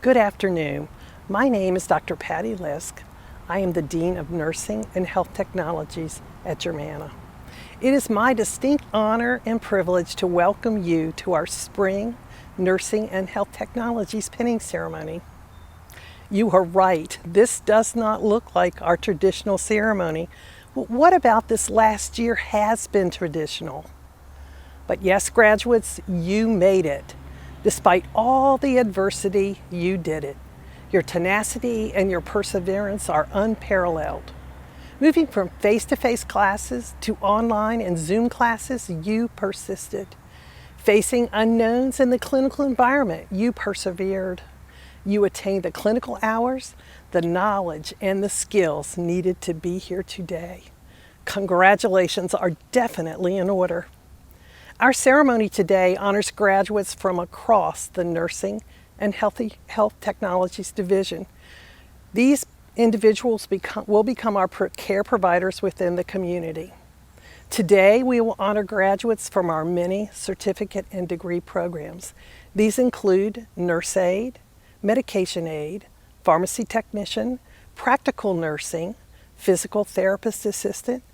Good afternoon. My name is Dr. Patty Lisk. I am the Dean of Nursing and Health Technologies at Germanna. It is my distinct honor and privilege to welcome you to our Spring Nursing and Health Technologies pinning ceremony. You are right, this does not look like our traditional ceremony. But what about this last year has been traditional? But yes, graduates, you made it. Despite all the adversity, you did it. Your tenacity and your perseverance are unparalleled. Moving from face-to-face classes to online and Zoom classes, you persisted. Facing unknowns in the clinical environment, you persevered. You attained the clinical hours, the knowledge, and the skills needed to be here today. Congratulations are definitely in order. Our ceremony today honors graduates from across the Nursing and Health Technologies Division. These individuals will become our care providers within the community. Today, we will honor graduates from our many certificate and degree programs. These include nurse aide, medication aide, pharmacy technician, practical nursing, physical therapist assistant,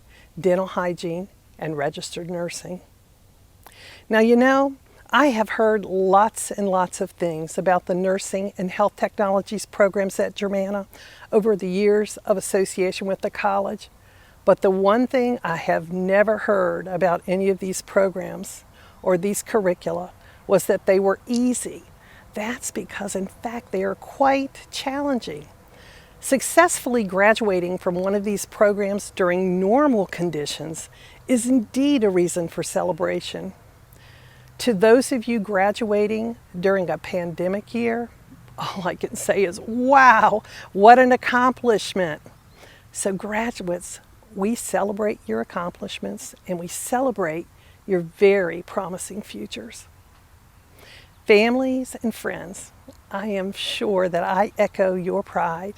dental hygiene, and registered nursing. Now, you know, I have heard lots and lots of things about the Nursing and Health Technologies programs at Germanna over the years of association with the college. But the one thing I have never heard about any of these programs or these curricula was that they were easy. That's because, in fact, they are quite challenging. Successfully graduating from one of these programs during normal conditions is indeed a reason for celebration. To those of you graduating during a pandemic year, all I can say is, wow, what an accomplishment. So graduates, we celebrate your accomplishments and we celebrate your very promising futures. Families and friends, I am sure that I echo your pride,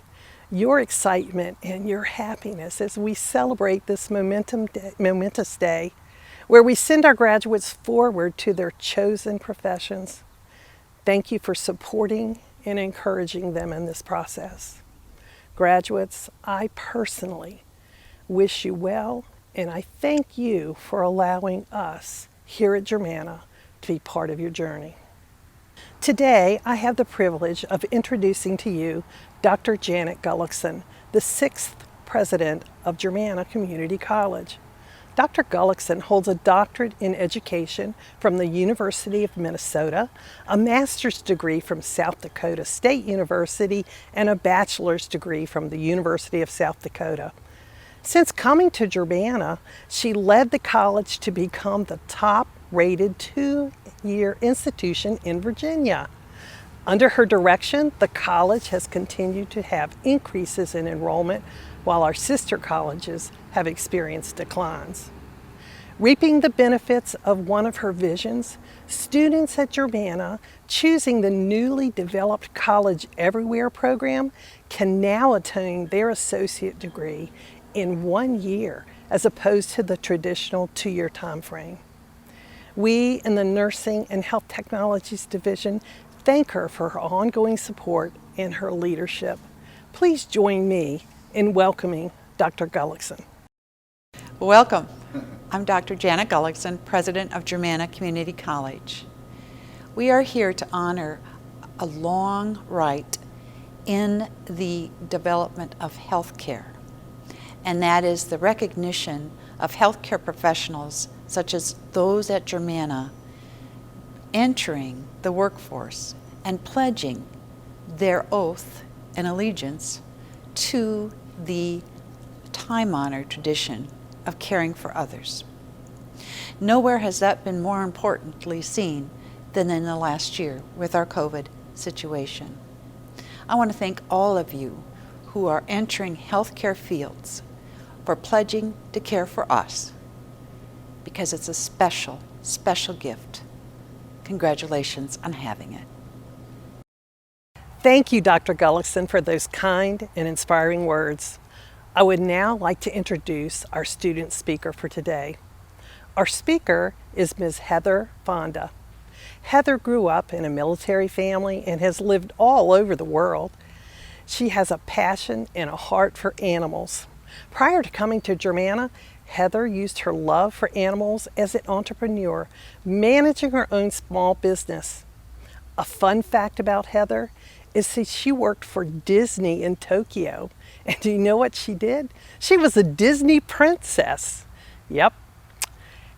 your excitement, and your happiness as we celebrate this momentous day where we send our graduates forward to their chosen professions. Thank you for supporting and encouraging them in this process. Graduates, I personally wish you well, and I thank you for allowing us here at Germanna to be part of your journey. Today, I have the privilege of introducing to you Dr. Janet Gullickson, the 6th president of Germanna Community College. Dr. Gullickson holds a doctorate in education from the University of Minnesota, a master's degree from South Dakota State University, and a bachelor's degree from the University of South Dakota. Since coming to Germanna, she led the college to become the top-rated two-year institution in Virginia. Under her direction, the college has continued to have increases in enrollment, while our sister colleges have experienced declines. Reaping the benefits of one of her visions, students at Germanna choosing the newly developed College Everywhere program can now attain their associate degree in 1 year as opposed to the traditional 2-year time frame. We in the Nursing and Health Technologies Division thank her for her ongoing support and her leadership. Please join me in welcoming Dr. Gullickson. Welcome. I'm Dr. Janet Gullickson, President of Germanna Community College. We are here to honor a long rite in the development of healthcare, and that is the recognition of healthcare professionals such as those at Germanna entering the workforce and pledging their oath and allegiance to the time-honored tradition of caring for others. Nowhere has that been more importantly seen than in the last year with our COVID situation. I want to thank all of you who are entering healthcare fields for pledging to care for us, because it's a special, special gift. Congratulations on having it. Thank you, Dr. Gullickson, for those kind and inspiring words. I would now like to introduce our student speaker for today. Our speaker is Ms. Heather Fonda. Heather grew up in a military family and has lived all over the world. She has a passion and a heart for animals. Prior to coming to Germanna, Heather used her love for animals as an entrepreneur, managing her own small business. A fun fact about Heather is that she worked for Disney in Tokyo. And do you know what she did? She was a Disney princess. Yep.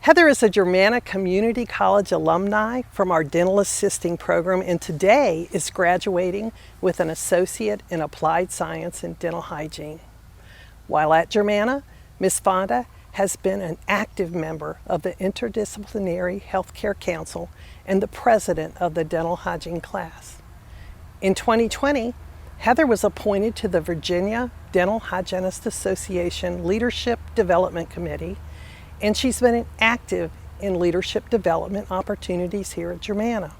Heather is a Germanna Community College alumni from our dental assisting program and today is graduating with an associate in applied science and dental hygiene. While at Germanna, Ms. Fonda has been an active member of the Interdisciplinary Healthcare Council and the president of the dental hygiene class. In 2020, Heather was appointed to the Virginia Dental Hygienist Association Leadership Development Committee, and she's been active in leadership development opportunities here at Germanna.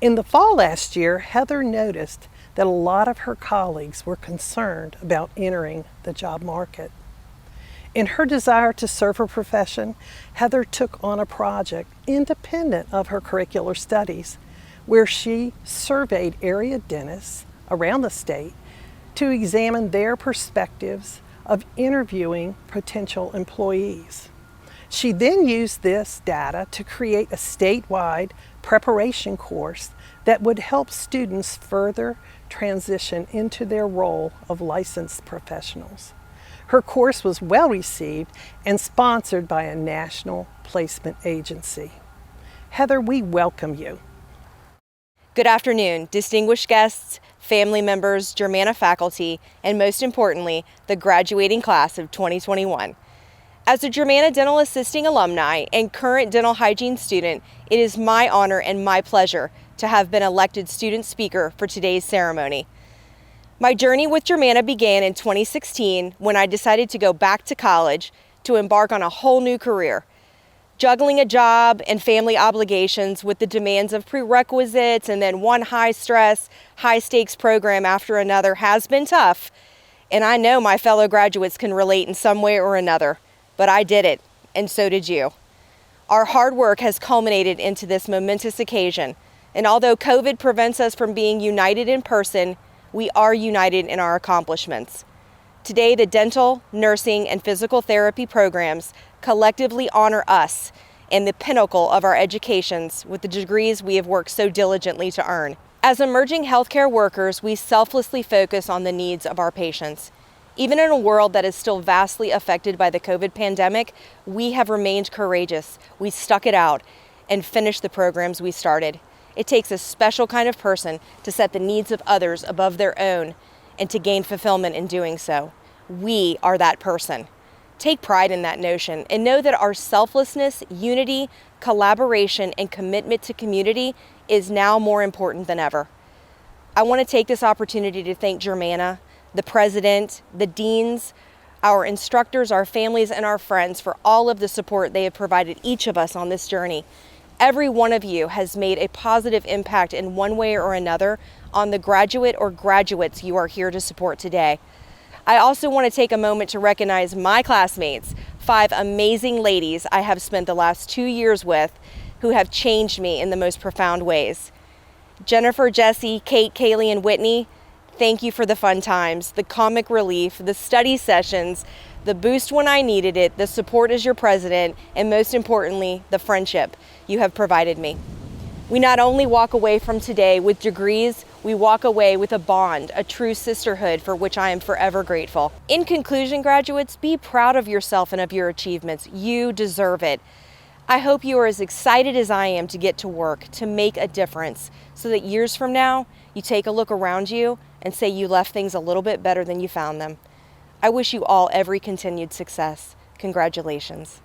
In the fall last year, Heather noticed that a lot of her colleagues were concerned about entering the job market. In her desire to serve her profession, Heather took on a project independent of her curricular studies, where she surveyed area dentists around the state to examine their perspectives of interviewing potential employees. She then used this data to create a statewide preparation course that would help students further transition into their role of licensed professionals. Her course was well received and sponsored by a national placement agency. Heather, we welcome you. Good afternoon, distinguished guests, family members, Germanna faculty, and most importantly, the graduating class of 2021. As a Germanna Dental Assisting alumni and current dental hygiene student, it is my honor and my pleasure to have been elected student speaker for today's ceremony. My journey with Germanna began in 2016 when I decided to go back to college to embark on a whole new career. Juggling a job and family obligations with the demands of prerequisites and then one high-stress, high-stakes program after another has been tough, and I know my fellow graduates can relate in some way or another, but I did it, and so did you. Our hard work has culminated into this momentous occasion, and although COVID prevents us from being united in person, we are united in our accomplishments. Today, the dental, nursing, and physical therapy programs collectively honor us and the pinnacle of our educations with the degrees we have worked so diligently to earn. As emerging healthcare workers, we selflessly focus on the needs of our patients. Even in a world that is still vastly affected by the COVID pandemic, we have remained courageous. We stuck it out and finished the programs we started. It takes a special kind of person to set the needs of others above their own and to gain fulfillment in doing so. We are that person. Take pride in that notion and know that our selflessness, unity, collaboration, and commitment to community is now more important than ever. I want to take this opportunity to thank Germanna, the president, the deans, our instructors, our families, and our friends for all of the support they have provided each of us on this journey. Every one of you has made a positive impact in one way or another on the graduate or graduates you are here to support today. I also want to take a moment to recognize my classmates, 5 amazing ladies I have spent the last 2 years with who have changed me in the most profound ways. Jennifer, Jessie, Kate, Kaylee, and Whitney, thank you for the fun times, the comic relief, the study sessions, the boost when I needed it, the support as your president, and most importantly, the friendship you have provided me. We not only walk away from today with degrees, we walk away with a bond, a true sisterhood for which I am forever grateful. In conclusion, graduates, be proud of yourself and of your achievements. You deserve it. I hope you are as excited as I am to get to work, to make a difference, so that years from now, you take a look around you and say you left things a little bit better than you found them. I wish you all every continued success. Congratulations.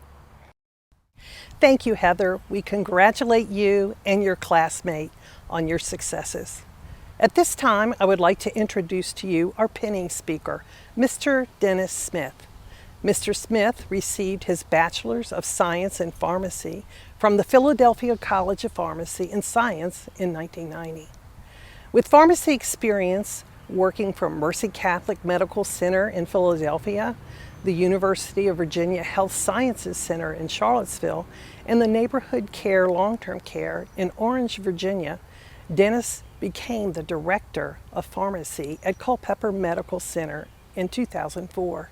Thank you, Heather. We congratulate you and your classmate on your successes. At this time, I would like to introduce to you our pinning speaker, Mr. Dennis Smith. Mr. Smith received his Bachelor's of Science in Pharmacy from the Philadelphia College of Pharmacy and Science in 1990. With pharmacy experience working for Mercy Catholic Medical Center in Philadelphia, the University of Virginia Health Sciences Center in Charlottesville, and the Neighborhood Care Long-Term Care in Orange, Virginia, Dennis became the Director of Pharmacy at Culpeper Medical Center in 2004.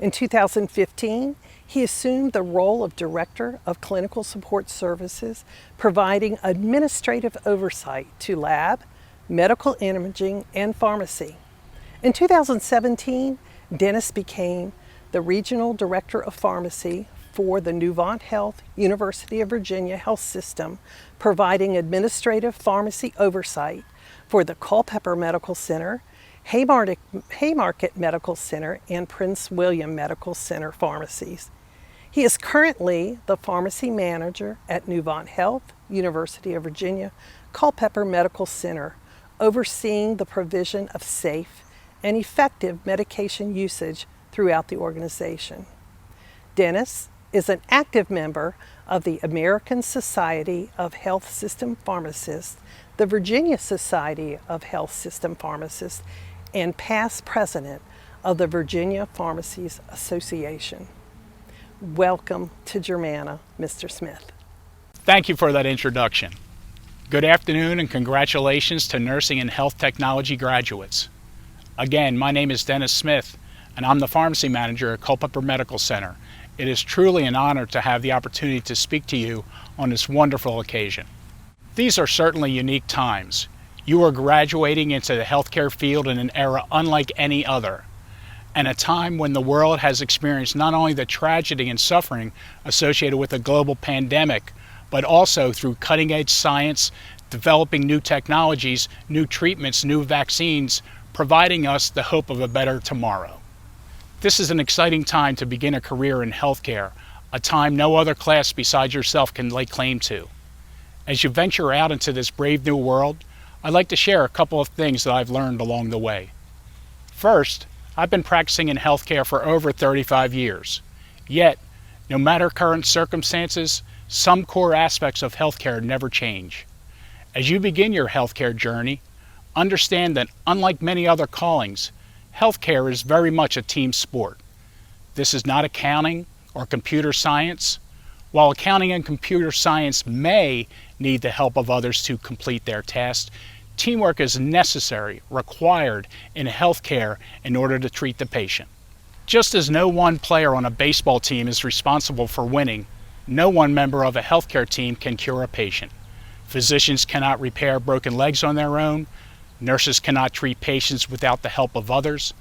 In 2015, he assumed the role of Director of Clinical Support Services, providing administrative oversight to lab, medical imaging, and pharmacy. In 2017, Dennis became the Regional Director of Pharmacy for the Nuvant Health University of Virginia Health System, providing administrative pharmacy oversight for the Culpeper Medical Center, Haymarket Medical Center, and Prince William Medical Center pharmacies. He is currently the pharmacy manager at Nuvant Health, University of Virginia, Culpeper Medical Center, overseeing the provision of safe and effective medication usage throughout the organization. Dennis is an active member of the American Society of Health System Pharmacists, the Virginia Society of Health System Pharmacists, and past president of the Virginia Pharmacies Association. Welcome to Germanna, Mr. Smith. Thank you for that introduction. Good afternoon and congratulations to nursing and health technology graduates. Again, my name is Dennis Smith, and I'm the pharmacy manager at Culpeper Medical Center. It is truly an honor to have the opportunity to speak to you on this wonderful occasion. These are certainly unique times. You are graduating into the healthcare field in an era unlike any other, and a time when the world has experienced not only the tragedy and suffering associated with a global pandemic, but also through cutting-edge science, developing new technologies, new treatments, new vaccines, providing us the hope of a better tomorrow. This is an exciting time to begin a career in healthcare, a time no other class besides yourself can lay claim to. As you venture out into this brave new world, I'd like to share a couple of things that I've learned along the way. First, I've been practicing in healthcare for over 35 years. Yet, no matter current circumstances, some core aspects of healthcare never change. As you begin your healthcare journey, understand that unlike many other callings, healthcare is very much a team sport. This is not accounting or computer science. While accounting and computer science may need the help of others to complete their tasks, teamwork is necessary, required in healthcare in order to treat the patient. Just as no one player on a baseball team is responsible for winning, no one member of a healthcare team can cure a patient. Physicians cannot repair broken legs on their own. Nurses cannot treat patients without the help of others.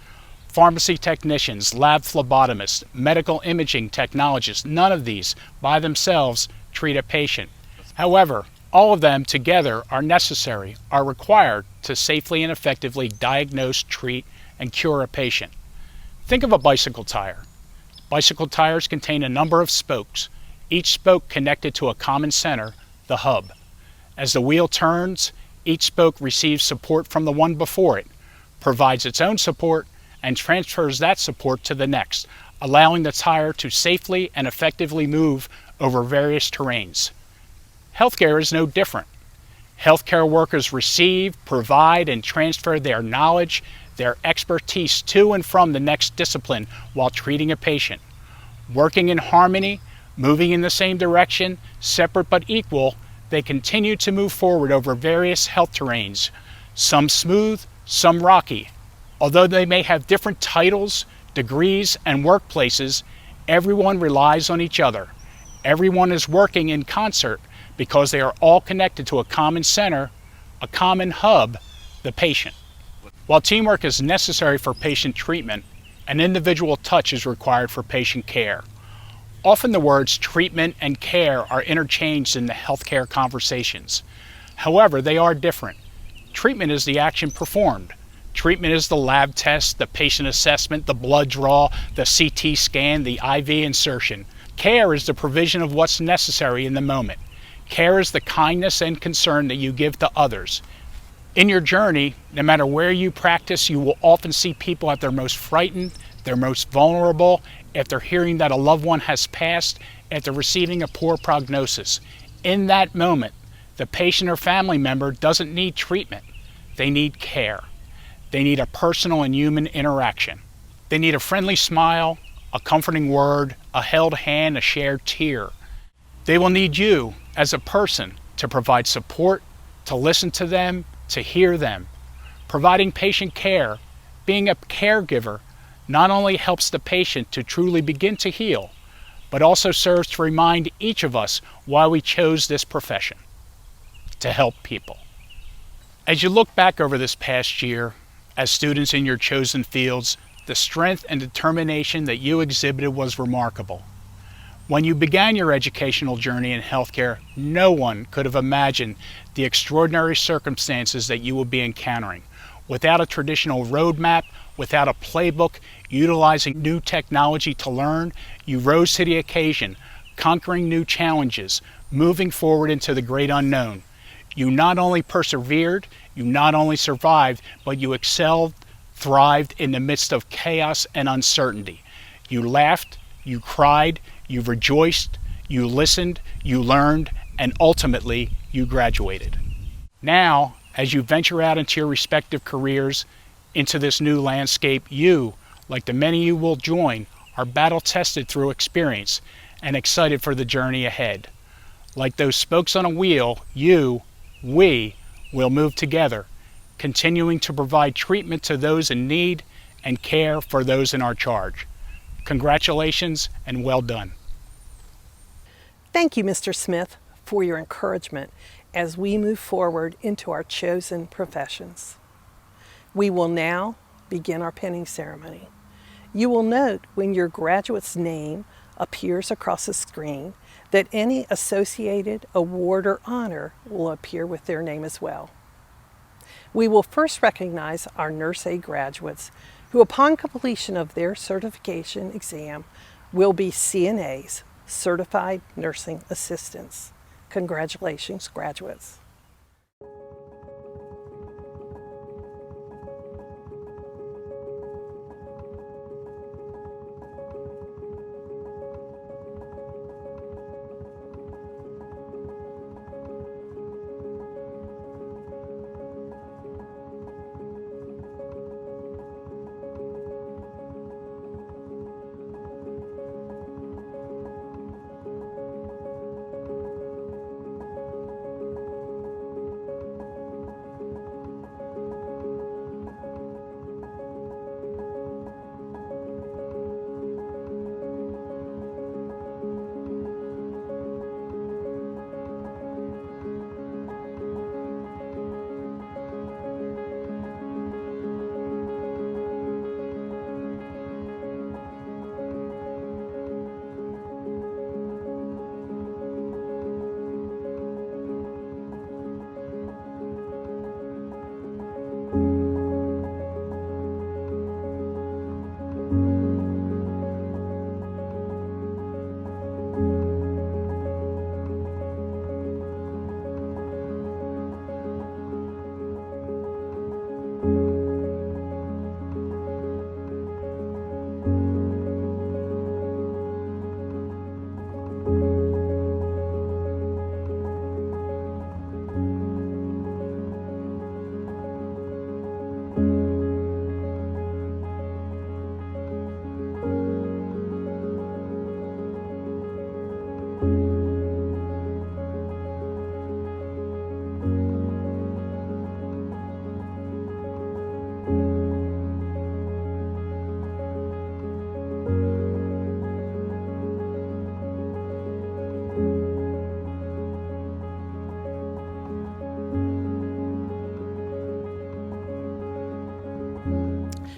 Pharmacy technicians, lab phlebotomists, medical imaging technologists, none of these by themselves treat a patient. However, all of them together are necessary, are required to safely and effectively diagnose, treat, and cure a patient. Think of a bicycle tire. Bicycle tires contain a number of spokes, each spoke connected to a common center, the hub. As the wheel turns, each spoke receives support from the one before it, provides its own support, and transfers that support to the next, allowing the tire to safely and effectively move over various terrains. Healthcare is no different. Healthcare workers receive, provide, and transfer their knowledge, their expertise to and from the next discipline while treating a patient. Working in harmony, moving in the same direction, separate but equal, they continue to move forward over various health terrains, some smooth, some rocky. Although they may have different titles, degrees, and workplaces, everyone relies on each other. Everyone is working in concert because they are all connected to a common center, a common hub, the patient. While teamwork is necessary for patient treatment, an individual touch is required for patient care. Often the words treatment and care are interchanged in the healthcare conversations. However, they are different. Treatment is the action performed. Treatment is the lab test, the patient assessment, the blood draw, the CT scan, the IV insertion. Care is the provision of what's necessary in the moment. Care is the kindness and concern that you give to others. In your journey, no matter where you practice, you will often see people at their most frightened, their most vulnerable, after hearing that a loved one has passed, after receiving a poor prognosis. In that moment, the patient or family member doesn't need treatment. They need care. They need a personal and human interaction. They need a friendly smile, a comforting word, a held hand, a shared tear. They will need you as a person to provide support, to listen to them, to hear them. Providing patient care, being a caregiver, not only helps the patient to truly begin to heal, but also serves to remind each of us why we chose this profession: to help people. As you look back over this past year, as students in your chosen fields, the strength and determination that you exhibited was remarkable. When you began your educational journey in healthcare, no one could have imagined the extraordinary circumstances that you would be encountering. Without a traditional roadmap, without a playbook, utilizing new technology to learn, you rose to the occasion, conquering new challenges, moving forward into the great unknown. You not only persevered, you not only survived, but you excelled, thrived in the midst of chaos and uncertainty. You laughed, you cried, you rejoiced, you listened, you learned, and ultimately you graduated. Now, as you venture out into your respective careers, into this new landscape, you, like the many you will join, are battle-tested through experience and excited for the journey ahead. Like those spokes on a wheel, we will move together, continuing to provide treatment to those in need and care for those in our charge. Congratulations and well done. Thank you, Mr. Smith, for your encouragement as we move forward into our chosen professions. We will now begin our pinning ceremony. You will note when your graduate's name appears across the screen that any associated award or honor will appear with their name as well. We will first recognize our Nurse Aide graduates who, upon completion of their certification exam, will be CNAs, Certified Nursing Assistants. Congratulations, graduates.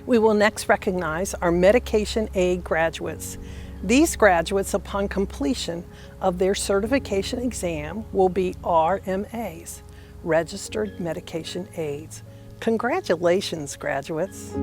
We will next recognize our Medication Aid graduates. These graduates, upon completion of their certification exam, will be RMAs, Registered Medication Aides. Congratulations, graduates.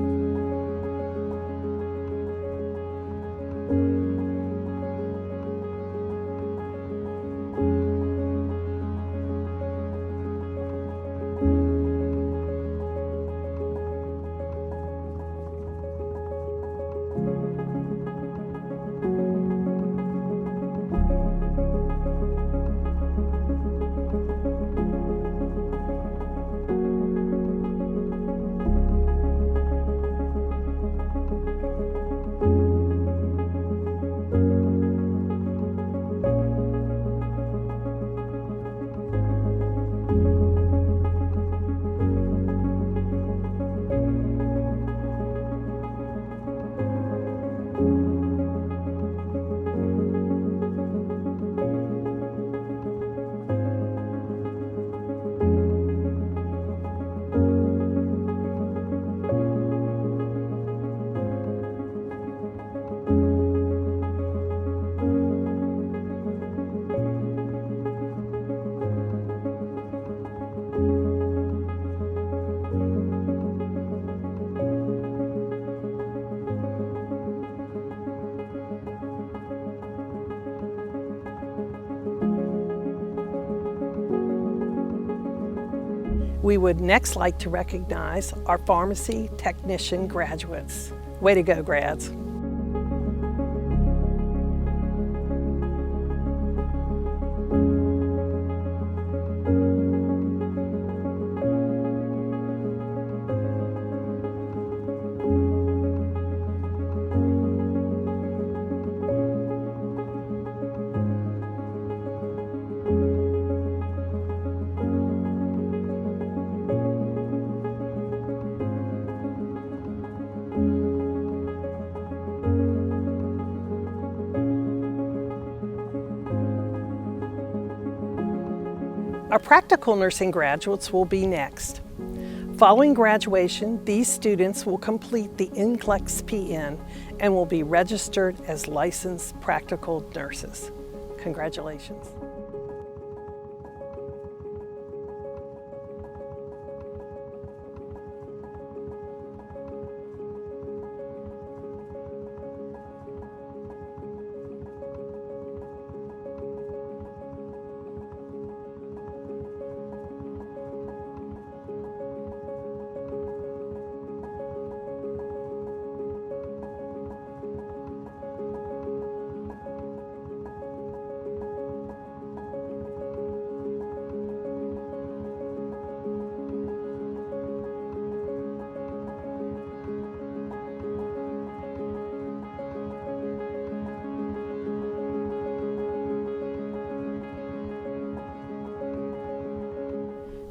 We would next like to recognize our pharmacy technician graduates. Way to go, grads. Our practical nursing graduates will be next. Following graduation, these students will complete the NCLEX PN and will be registered as licensed practical nurses. Congratulations.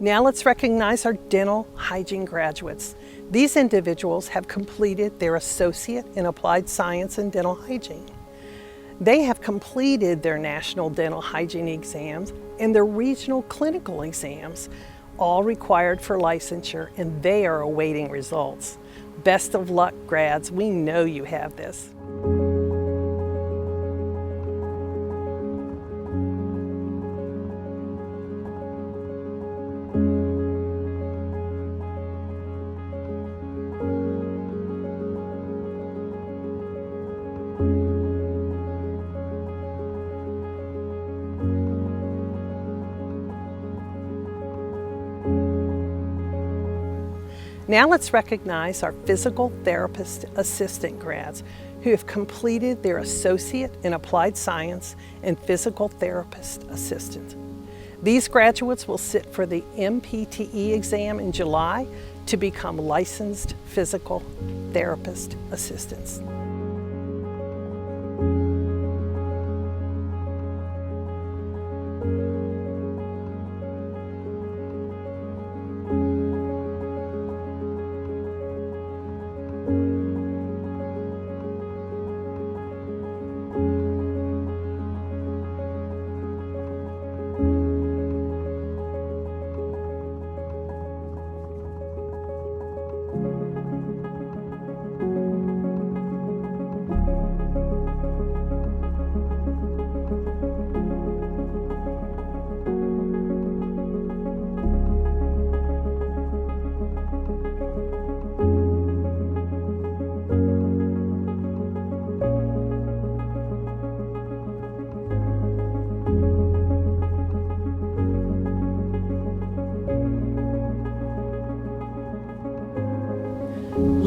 Now let's recognize our dental hygiene graduates. These individuals have completed their Associate in Applied Science in Dental Hygiene. They have completed their National Dental Hygiene exams and their Regional Clinical exams, all required for licensure, and they are awaiting results. Best of luck, grads. We know you have this. Now let's recognize our Physical Therapist Assistant grads who have completed their Associate in Applied Science and Physical Therapist Assistant. These graduates will sit for the MPTE exam in July to become licensed physical therapist assistants.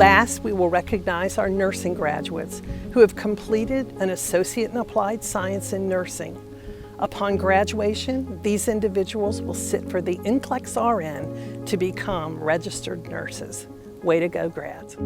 Last, we will recognize our nursing graduates who have completed an Associate in Applied Science in Nursing. Upon graduation, these individuals will sit for the NCLEX RN to become registered nurses. Way to go, grads.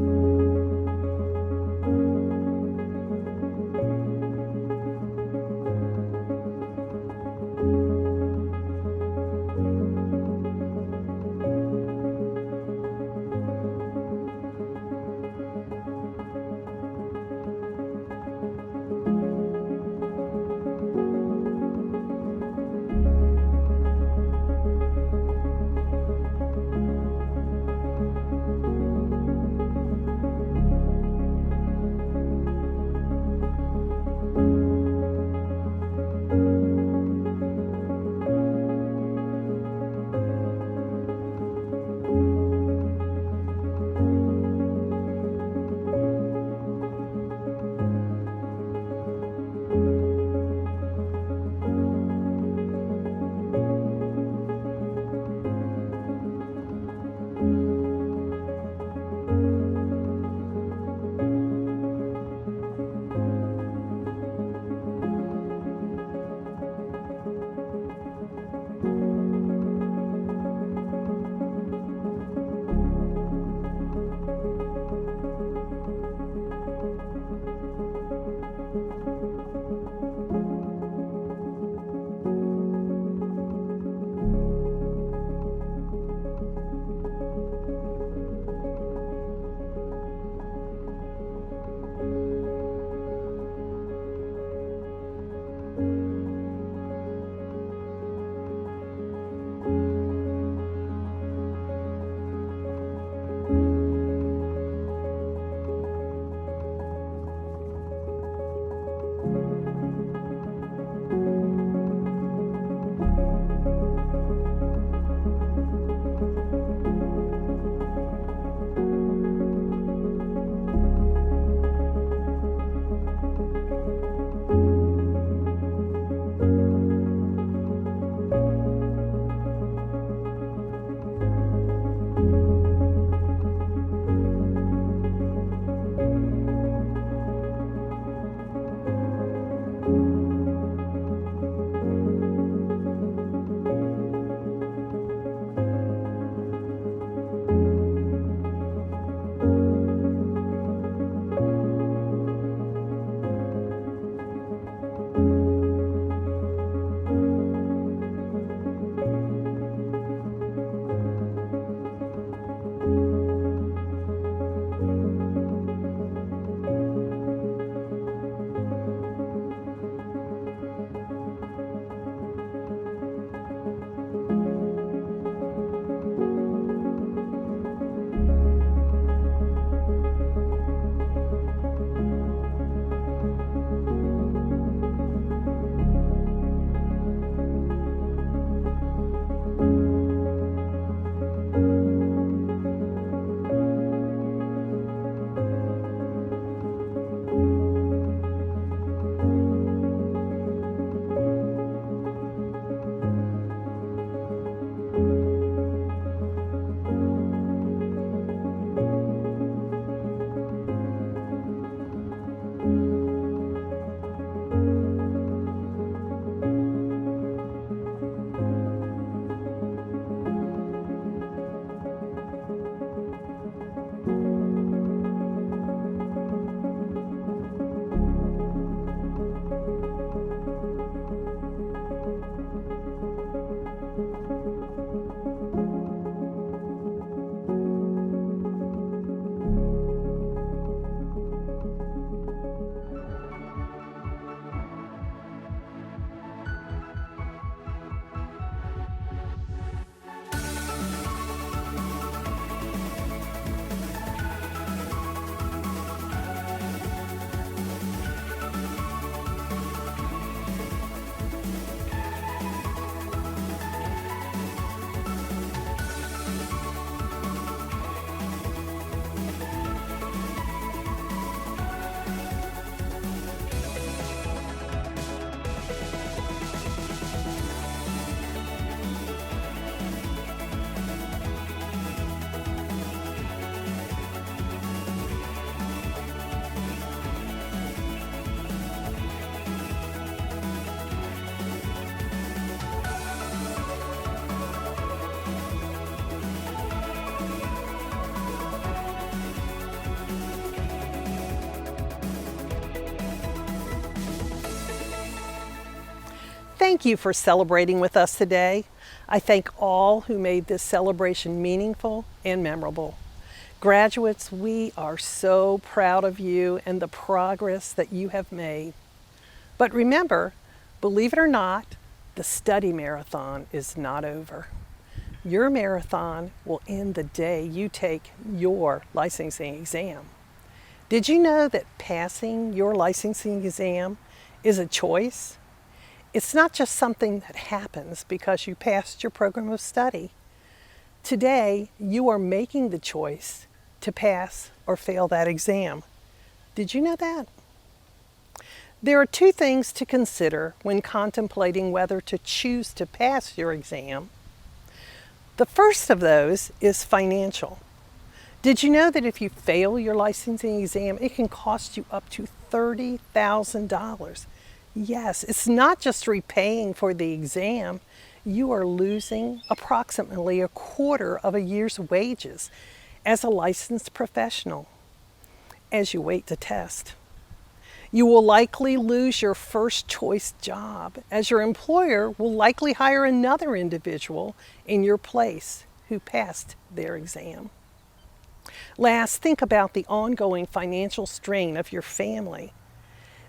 Thank you for celebrating with us today. I thank all who made this celebration meaningful and memorable. Graduates, we are so proud of you and the progress that you have made. But remember, believe it or not, the study marathon is not over. Your marathon will end the day you take your licensing exam. Did you know that passing your licensing exam is a choice? It's not just something that happens because you passed your program of study. Today, you are making the choice to pass or fail that exam. Did you know that? There are two things to consider when contemplating whether to choose to pass your exam. The first of those is financial. Did you know that if you fail your licensing exam, it can cost you up to $30,000? Yes, it's not just repaying for the exam. You are losing approximately a quarter of a year's wages as a licensed professional as you wait to test. You will likely lose your first choice job, as your employer will likely hire another individual in your place who passed their exam. Last, think about the ongoing financial strain of your family.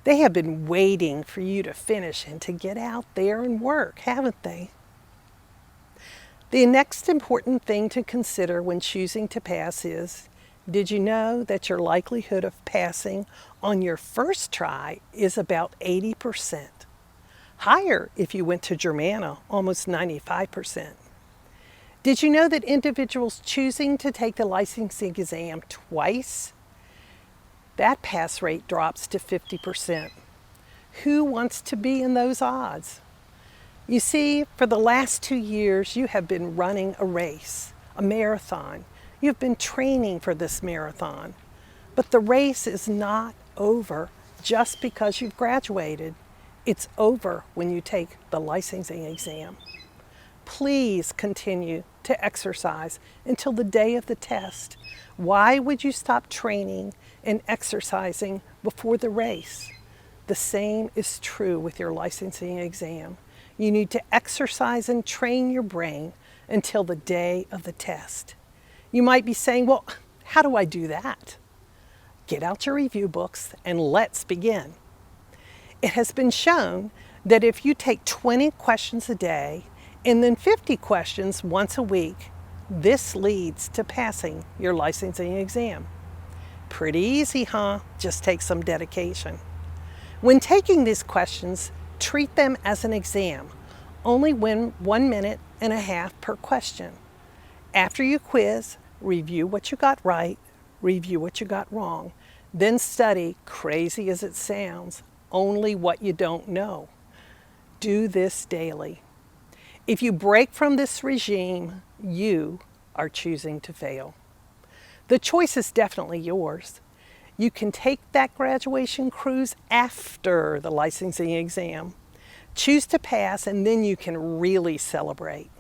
They have been waiting for you to finish and to get out there and work, haven't they? The next important thing to consider when choosing to pass is, did you know that your likelihood of passing on your first try is about 80%? Higher if you went to Germanna, almost 95%. Did you know that individuals choosing to take the licensing exam twice, that pass rate drops to 50%? Who wants to be in those odds? You see, for the last 2 years, you have been running a race, a marathon. You've been training for this marathon. But the race is not over just because you've graduated. It's over when you take the licensing exam. Please continue to exercise until the day of the test. Why would you stop training and exercising before the race? The same is true with your licensing exam. You need to exercise and train your brain until the day of the test. You might be saying, well, how do I do that? Get out your review books and let's begin. It has been shown that if you take 20 questions a day and then 50 questions once a week, this leads to passing your licensing exam. Pretty easy, huh? Just take some dedication. When taking these questions, treat them as an exam. Only win 1.5 minutes per question. After you quiz, review what you got right, review what you got wrong. Then study, crazy as it sounds, only what you don't know. Do this daily. If you break from this regime, you are choosing to fail. The choice is definitely yours. You can take that graduation cruise after the licensing exam. Choose to pass, and then you can really celebrate.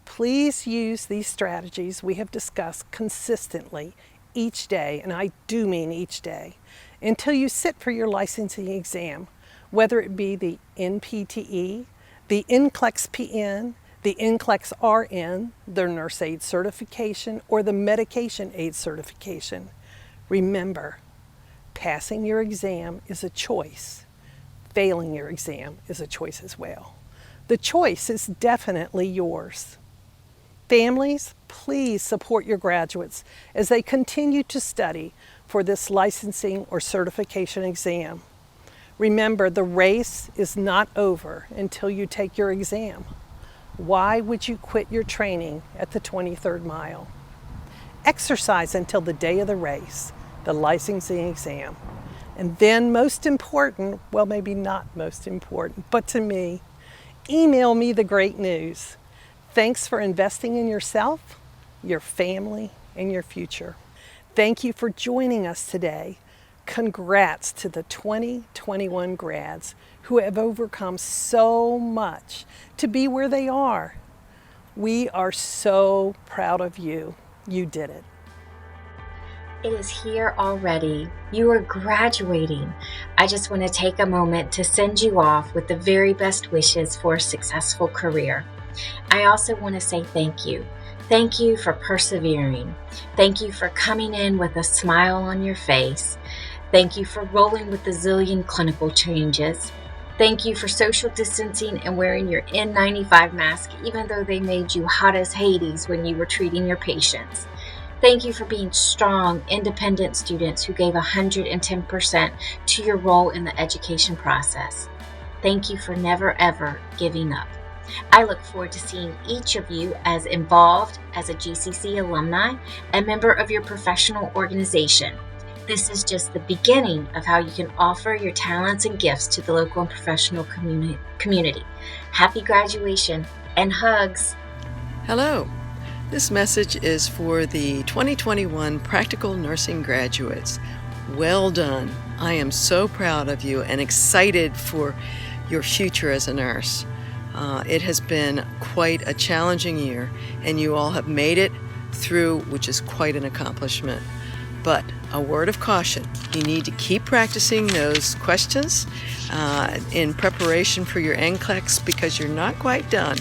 Please use these strategies we have discussed consistently each day, and I do mean each day, until you sit for your licensing exam, whether it be the NPTE, the NCLEX PN, the NCLEX RN, the Nurse Aid Certification, or the Medication Aid Certification. Remember, passing your exam is a choice. Failing your exam is a choice as well. The choice is definitely yours. Families, please support your graduates as they continue to study for this licensing or certification exam. Remember, the race is not over until you take your exam. Why would you quit your training at the 23rd mile? Exercise until the day of the race, the licensing exam. And then most important, well, maybe not most important, but to me, email me the great news. Thanks for investing in yourself, your family, and your future. Thank you for joining us today. Congrats to the 2021 grads who have overcome so much to be where they are. We are so proud of you. You did it. It is here already. You are graduating. I just want to take a moment to send you off with the very best wishes for a successful career. I also want to say thank you. Thank you for persevering. Thank you for coming in with a smile on your face. Thank you for rolling with the zillion clinical changes. Thank you for social distancing and wearing your N95 mask, even though they made you hot as Hades when you were treating your patients. Thank you for being strong, independent students who gave 110% to your role in the education process. Thank you for never ever giving up. I look forward to seeing each of you as involved as a GCC alumni and member of your professional organization. This is just the beginning of how you can offer your talents and gifts to the local and professional community. Happy graduation and hugs. Hello. This message is for the 2021 Practical Nursing graduates. Well done. I am so proud of you and excited for your future as a nurse. It has been quite a challenging year, and you all have made it through, which is quite an accomplishment. But a word of caution, you need to keep practicing those questions in preparation for your NCLEX because you're not quite done.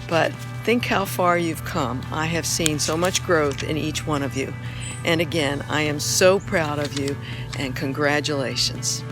But think how far you've come. I have seen so much growth in each one of you. And again, I am so proud of you and congratulations.